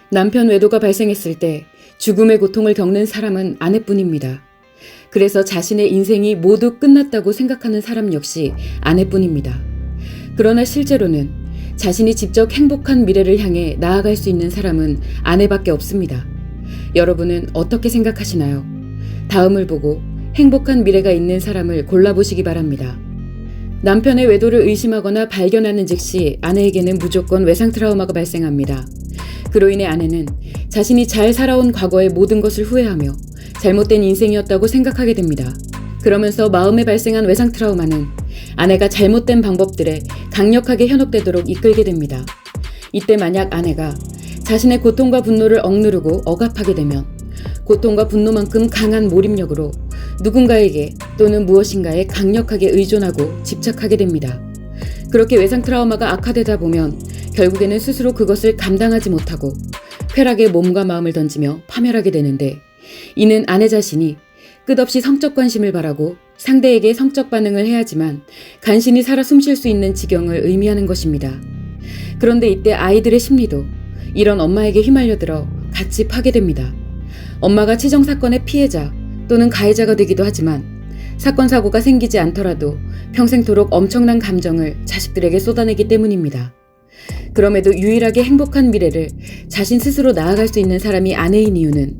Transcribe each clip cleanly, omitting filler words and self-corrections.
남편 외도가 발생했을 때 죽음의 고통을 겪는 사람은 아내뿐입니다. 그래서 자신의 인생이 모두 끝났다고 생각하는 사람 역시 아내뿐입니다. 그러나 실제로는 자신이 직접 행복한 미래를 향해 나아갈 수 있는 사람은 아내밖에 없습니다. 여러분은 어떻게 생각하시나요? 다음을 보고 행복한 미래가 있는 사람을 골라보시기 바랍니다. 남편의 외도를 의심하거나 발견하는 즉시 아내에게는 무조건 외상 트라우마가 발생합니다. 그로 인해 아내는 자신이 잘 살아온 과거의 모든 것을 후회하며 잘못된 인생이었다고 생각하게 됩니다. 그러면서 마음에 발생한 외상 트라우마는 아내가 잘못된 방법들에 강력하게 현혹되도록 이끌게 됩니다. 이때 만약 아내가 자신의 고통과 분노를 억누르고 억압하게 되면 고통과 분노만큼 강한 몰입력으로 누군가에게 또는 무엇인가에 강력하게 의존하고 집착하게 됩니다. 그렇게 외상 트라우마가 악화되다 보면 결국에는 스스로 그것을 감당하지 못하고 쾌락에 몸과 마음을 던지며 파멸하게 되는데, 이는 아내 자신이 끝없이 성적 관심을 바라고 상대에게 성적 반응을 해야지만 간신히 살아 숨쉴 수 있는 지경을 의미하는 것입니다. 그런데 이때 아이들의 심리도 이런 엄마에게 휘말려들어 같이 파괴됩니다. 엄마가 치정 사건의 피해자 또는 가해자가 되기도 하지만 사건 사고가 생기지 않더라도 평생토록 엄청난 감정을 자식들에게 쏟아내기 때문입니다. 그럼에도 유일하게 행복한 미래를 자신 스스로 나아갈 수 있는 사람이 아내인 이유는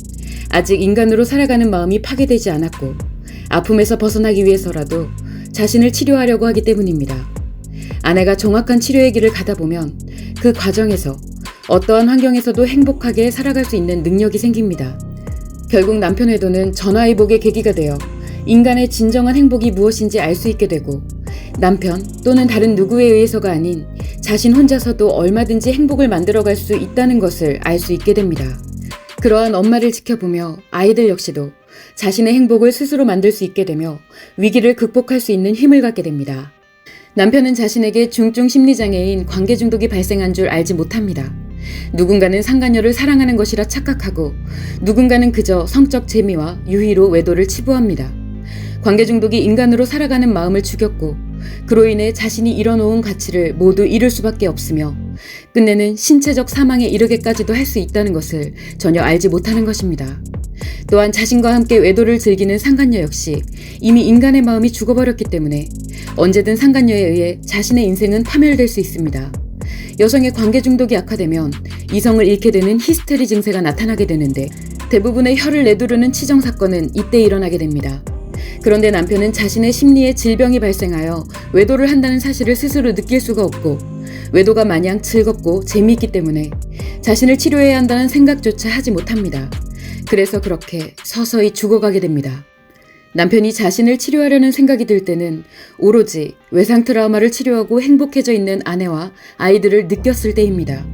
아직 인간으로 살아가는 마음이 파괴되지 않았고 아픔에서 벗어나기 위해서라도 자신을 치료하려고 하기 때문입니다. 아내가 정확한 치료의 길을 가다 보면 그 과정에서 어떠한 환경에서도 행복하게 살아갈 수 있는 능력이 생깁니다. 결국 남편 외도는 전화위복의 계기가 되어 인간의 진정한 행복이 무엇인지 알 수 있게 되고, 남편 또는 다른 누구에 의해서가 아닌 자신 혼자서도 얼마든지 행복을 만들어갈 수 있다는 것을 알 수 있게 됩니다. 그러한 엄마를 지켜보며 아이들 역시도 자신의 행복을 스스로 만들 수 있게 되며 위기를 극복할 수 있는 힘을 갖게 됩니다. 남편은 자신에게 중증 심리장애인 관계 중독이 발생한 줄 알지 못합니다. 누군가는 상간녀를 사랑하는 것이라 착각하고 누군가는 그저 성적 재미와 유희로 외도를 치부합니다. 관계 중독이 인간으로 살아가는 마음을 죽였고 그로 인해 자신이 이뤄놓은 가치를 모두 잃을 수밖에 없으며 끝내는 신체적 사망에 이르게까지도 할 수 있다는 것을 전혀 알지 못하는 것입니다. 또한 자신과 함께 외도를 즐기는 상간녀 역시 이미 인간의 마음이 죽어버렸기 때문에 언제든 상간녀에 의해 자신의 인생은 파멸될 수 있습니다. 여성의 관계 중독이 악화되면 이성을 잃게 되는 히스테리 증세가 나타나게 되는데, 대부분의 혀를 내두르는 치정 사건은 이때 일어나게 됩니다. 그런데 남편은 자신의 심리에 질병이 발생하여 외도를 한다는 사실을 스스로 느낄 수가 없고 외도가 마냥 즐겁고 재미있기 때문에 자신을 치료해야 한다는 생각조차 하지 못합니다. 그래서 그렇게 서서히 죽어가게 됩니다. 남편이 자신을 치료하려는 생각이 들 때는 오로지 외상 트라우마를 치료하고 행복해져 있는 아내와 아이들을 느꼈을 때입니다.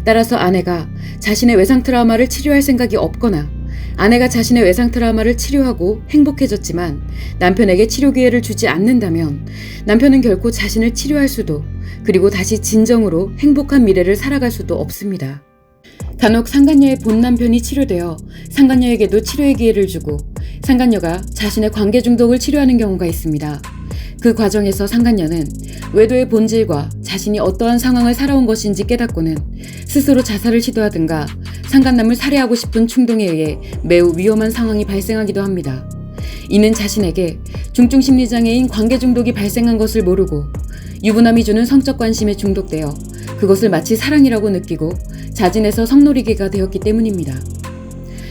따라서 아내가 자신의 외상 트라우마를 치료할 생각이 없거나 아내가 자신의 외상 트라우마를 치료하고 행복해졌지만 남편에게 치료 기회를 주지 않는다면 남편은 결코 자신을 치료할 수도, 그리고 다시 진정으로 행복한 미래를 살아갈 수도 없습니다. 간혹 상간녀의 본 남편이 치료되어 상간녀에게도 치료의 기회를 주고 상간녀가 자신의 관계 중독을 치료하는 경우가 있습니다. 그 과정에서 상간녀는 외도의 본질과 자신이 어떠한 상황을 살아온 것인지 깨닫고는 스스로 자살을 시도하든가 상간남을 살해하고 싶은 충동에 의해 매우 위험한 상황이 발생하기도 합니다. 이는 자신에게 중증 심리장애인 관계 중독이 발생한 것을 모르고 유부남이 주는 성적 관심에 중독되어 그것을 마치 사랑이라고 느끼고 자진해서 성노리개가 되었기 때문입니다.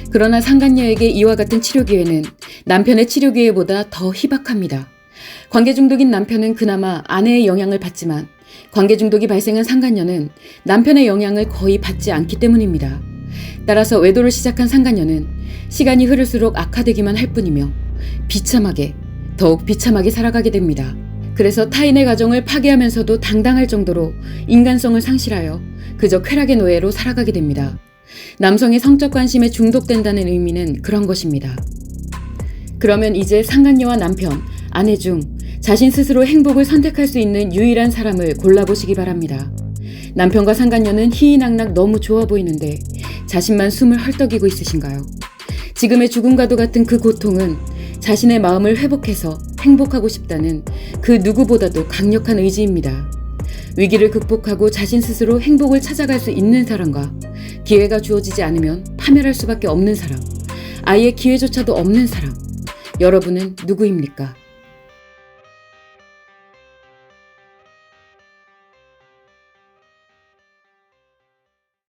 그러나 상간녀에게 이와 같은 치료 기회는 남편의 치료 기회보다 더 희박합니다. 관계 중독인 남편은 그나마 아내의 영향을 받지만 관계 중독이 발생한 상간녀는 남편의 영향을 거의 받지 않기 때문입니다. 따라서 외도를 시작한 상간녀는 시간이 흐를수록 악화되기만 할 뿐이며 더욱 비참하게 살아가게 됩니다. 그래서 타인의 가정을 파괴하면서도 당당할 정도로 인간성을 상실하여 그저 쾌락의 노예로 살아가게 됩니다. 남성의 성적 관심에 중독된다는 의미는 그런 것입니다. 그러면 이제 상간녀와 남편, 아내 중 자신 스스로 행복을 선택할 수 있는 유일한 사람을 골라보시기 바랍니다. 남편과 상간녀는 희희낙낙 너무 좋아 보이는데 자신만 숨을 헐떡이고 있으신가요? 지금의 죽음과도 같은 그 고통은 자신의 마음을 회복해서 행복하고 싶다는 그 누구보다도 강력한 의지입니다. 위기를 극복하고 자신 스스로 행복을 찾아갈 수 있는 사람과 기회가 주어지지 않으면 파멸할 수밖에 없는 사람, 아예 기회조차도 없는 사람. 여러분은 누구입니까?